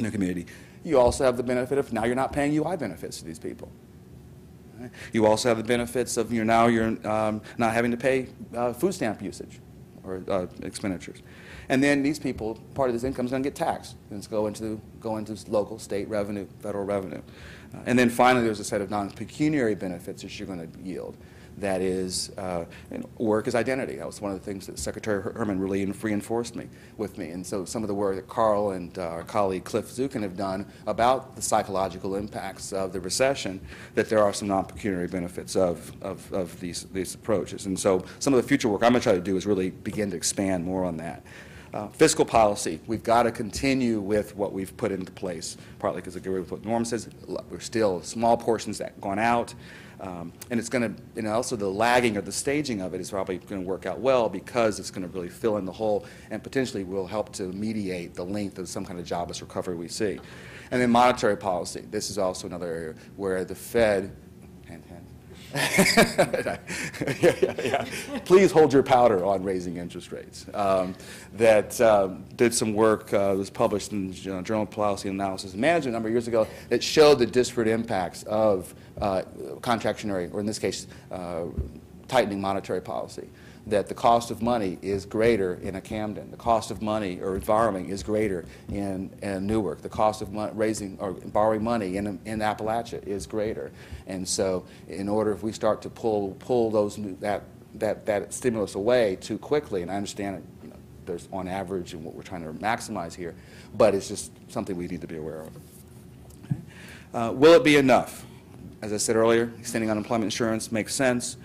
in the community. You also have the benefit of now you're not paying UI benefits to these people. Right? You also have the benefits of now you're not having to pay food stamp usage or expenditures. And then these people, part of this income is going to get taxed. And it's go into local, state revenue, federal revenue. And then finally, there's a set of non-pecuniary benefits that you're going to yield. That is, work is identity. That was one of the things that Secretary Herman really reinforced with me. And so some of the work that Carl and our colleague Cliff Zukin have done about the psychological impacts of the recession, that there are some non-pecuniary benefits of these approaches. And so some of the future work I'm going to try to do is really begin to expand more on that. Fiscal policy, we've got to continue with what we've put into place, partly because I agree with what Norm says. We're still small portions that have gone out. And it's going to, also the lagging or the staging of it is probably going to work out well because it's going to really fill in the hole and potentially will help to mediate the length of some kind of jobless recovery we see. And then monetary policy. This is also another area where the Fed, please hold your powder on raising interest rates. That did some work, was published in the Journal of Policy Analysis and Management a number of years ago that showed the disparate impacts of contractionary, or in this case, tightening monetary policy. That the cost of money is greater in a Camden. The cost of money or borrowing is greater in Newark. The cost of raising or borrowing money in Appalachia is greater. And so, in order, if we start to pull that stimulus away too quickly, and I understand it, there's on average and what we're trying to maximize here, but it's just something we need to be aware of. Okay. Will it be enough? As I said earlier, extending unemployment insurance makes sense.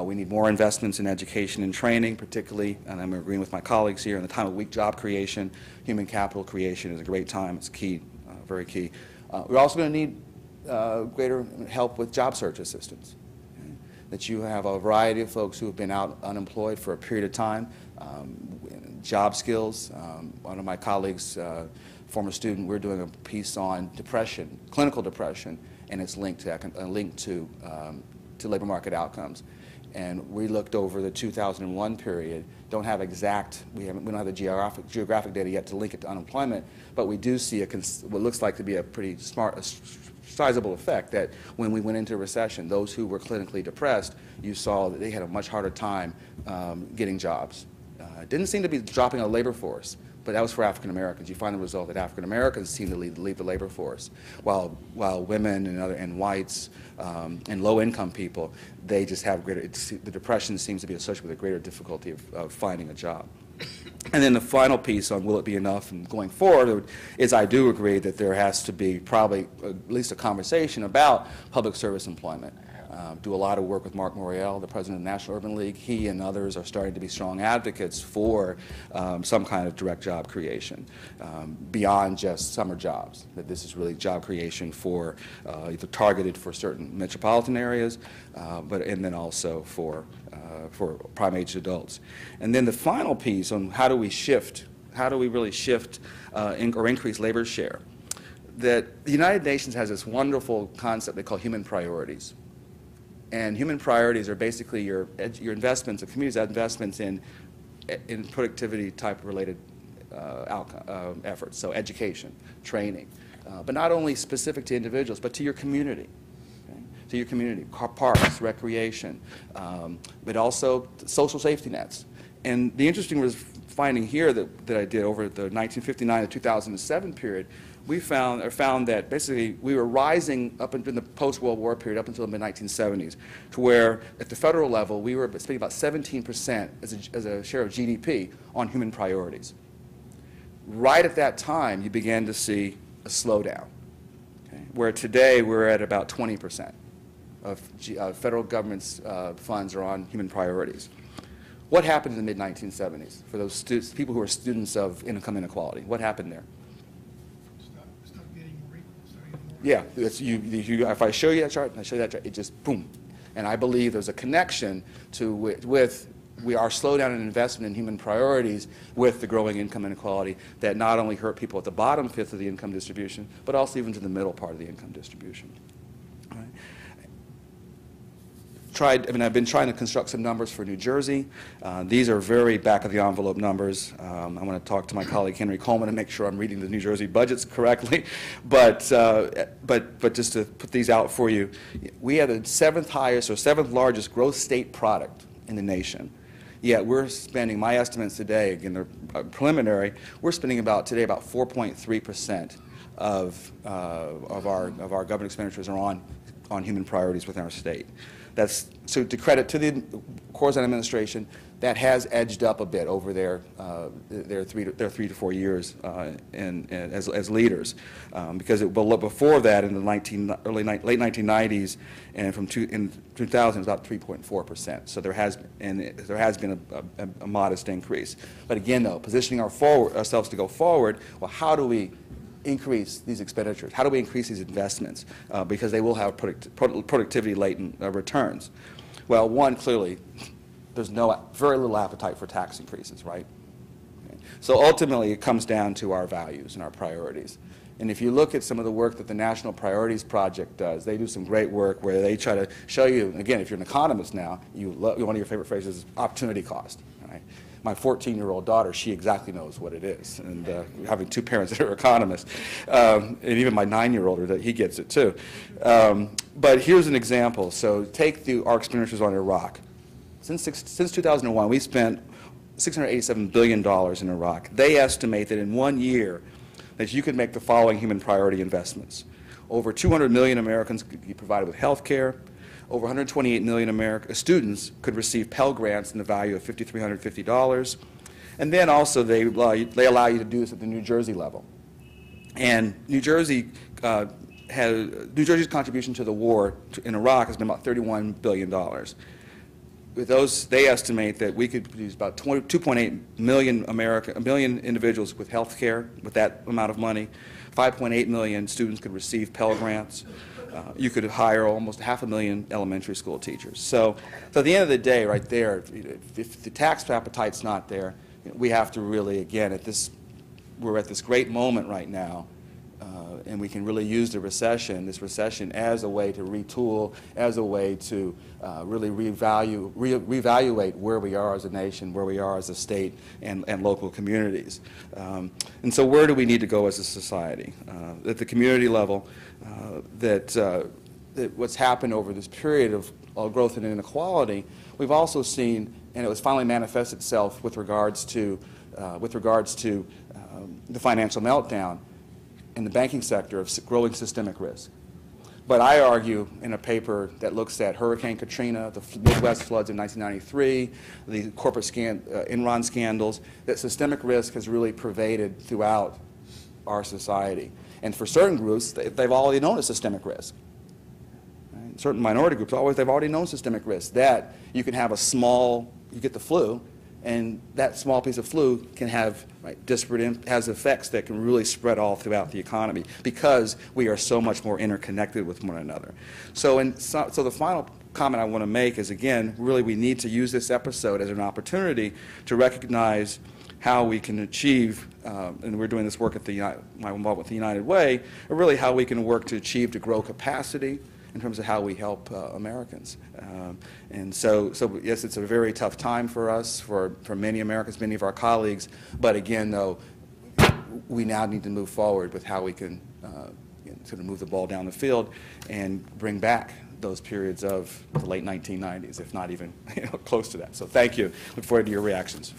We need more investments in education and training, particularly, and I'm agreeing with my colleagues here, in the time of weak job creation, human capital creation is a great time. It's key, very key. We're also going to need greater help with job search assistance. Okay? That you have a variety of folks who have been out unemployed for a period of time, job skills. One of my colleagues, former student, we're doing a piece on depression, clinical depression, and it's linked to labor market outcomes. And we looked over the 2001 period. Don't have exact. We don't have the geographic data yet to link it to unemployment, but we do see what looks like to be a pretty sizable effect. That when we went into recession, those who were clinically depressed, you saw that they had a much harder time getting jobs. It didn't seem to be dropping a labor force, but that was for African Americans. You find the result that African Americans seem to leave the labor force, while women and whites and low-income people, they just have greater. The depression seems to be associated with a greater difficulty of finding a job. And then the final piece on will it be enough and going forward is I do agree that there has to be probably at least a conversation about public service employment. Do a lot of work with Mark Morial, the president of the National Urban League. He and others are starting to be strong advocates for some kind of direct job creation beyond just summer jobs. That this is really job creation for either targeted for certain metropolitan areas, and then also for prime-aged adults. And then the final piece on how do we really shift or increase labor share. That the United Nations has this wonderful concept they call human priorities. And human priorities are basically your investments, the community's investments in productivity type related efforts, so education, training, but not only specific to individuals, but to your community, okay? To your community, parks, recreation, but also social safety nets. And the interesting finding here that I did over the 1959 to 2007 period, we found that basically we were rising up in the post-World War period up until the mid-1970s to where at the federal level we were spending about 17% as a share of GDP on human priorities. Right at that time you began to see a slowdown, okay? Where today we're at about 20% of federal government's funds are on human priorities. What happened in the mid-1970s for those people who are students of income inequality? What happened there? Yeah, if I show you that chart, it just boom. And I believe there's a connection with our slowdown in investment in human priorities with the growing income inequality that not only hurt people at the bottom fifth of the income distribution, but also even to the middle part of the income distribution. All right. I've been trying to construct some numbers for New Jersey. These are very back-of-the-envelope numbers. I want to talk to my colleague Henry Coleman and make sure I'm reading the New Jersey budgets correctly. But just to put these out for you, we have the 7th highest or 7th largest gross state product in the nation. Yet we're spending, my estimates today, again, they're preliminary, we're spending about 4.3% of our government expenditures are on human priorities within our state. That's, so to credit to the Corzine administration, that has edged up a bit over their 3 to 4 years as leaders, because before that in the late 1990s and in 2000 it was about 3.4%. So there has been a modest increase. But again, though, positioning ourselves to go forward, well, how do we increase these expenditures? How do we increase these investments? Because they will have productivity latent returns. Well, one, clearly, there's very little appetite for tax increases, right? Okay. So ultimately, it comes down to our values and our priorities. And if you look at some of the work that the National Priorities Project does, they do some great work where they try to show you, again, if you're an economist now, one of your favorite phrases is opportunity cost. Right? My 14-year-old daughter, she exactly knows what it is. And having 2 parents that are economists, and even my 9-year-old, he gets it too. But here's an example. So take our expenditures on Iraq. Since 2001, we spent $687 billion in Iraq. They estimate that in 1 year that you could make the following human priority investments. Over 200 million Americans could be provided with health care. Over 128 million students could receive Pell Grants in the value of $5,350. And then also they allow you to do this at the New Jersey level. And New Jersey's contribution to the war in Iraq has been about $31 billion. With those, they estimate that we could produce about 2.8 million individuals with health care with that amount of money. 5.8 million students could receive Pell Grants. You could hire almost 500,000 elementary school teachers. So at the end of the day, right there, if the tax appetite's not there, we have to really, again, we're at this great moment right now, and we can really use this recession as a way to retool, as a way to really reevaluate where we are as a nation, where we are as a state, and local communities. And so where do we need to go as a society? At the community level, that what's happened over this period of growth and inequality, we've also seen, and it was finally manifest itself with regards to the financial meltdown in the banking sector of growing systemic risk. But I argue in a paper that looks at Hurricane Katrina, the Midwest floods in 1993, the corporate Enron scandals, that systemic risk has really pervaded throughout our society. And for certain groups, they've already known a systemic risk. Right? Certain minority groups, they've already known systemic risk, that you can have you get the flu, and that small piece of flu can have has effects that can really spread all throughout the economy because we are so much more interconnected with one another. So the final comment I want to make is, again, really we need to use this episode as an opportunity to recognize how we can achieve, and we're doing this work at my involvement with the United Way, or really how we can work to grow capacity in terms of how we help Americans. And so yes, it's a very tough time for us, for many Americans, many of our colleagues, but again, though, we now need to move forward with how we can sort of move the ball down the field and bring back those periods of the late 1990s, if not even close to that. So thank you. Look forward to your reactions.